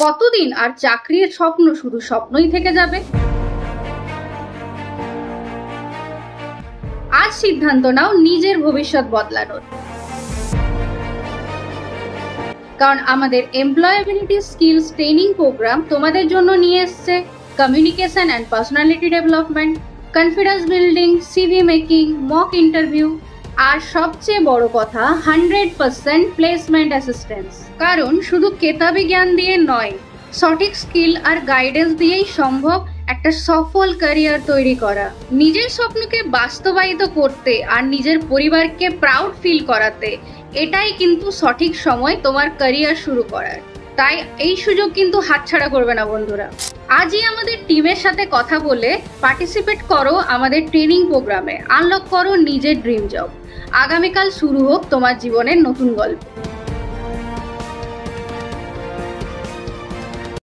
কতদিন আর চাকরির স্বপ্ন শুধু স্বপ্নই থেকে যাবে? আজ সিদ্ধান্ত নাও নিজের ভবিষ্যৎ বদলানোর। কারণ আমাদের এমপ্লয়াবিলিটি স্কিলস ট্রেনিং প্রোগ্রাম তোমাদের জন্য নিয়ে এসছে communication and personality development, confidence building, CV making, mock interview, আর সবচেয়ে বড় কথা 100% প্লেসমেন্ট অ্যাসিস্ট্যান্স। কারণ শুধু কেতাবি জ্ঞান দিয়ে নয়, সঠিক স্কিল আর গাইডেন্স দিয়েই সম্ভব একটা সফল ক্যারিয়ার তৈরি করা। নিজের স্বপ্নকে বাস্তবায়িত করতে আর নিজের পরিবারকে প্রাউড ফিল করাতে এটাই কিন্তু সঠিক সময় তোমার ক্যারিয়ার শুরু করার। তাই এই সুযোগ কিন্তু হাতছাড়া করবে না বন্ধুরা। আজই আমাদের টিমের সাথে কথা বলে পার্টিসিপেট করো আমাদের ট্রেনিং প্রোগ্রামে, আনলক করো নিজের ড্রিম জব। আগামীকাল শুরু হোক তোমার জীবনের নতুন গল্প।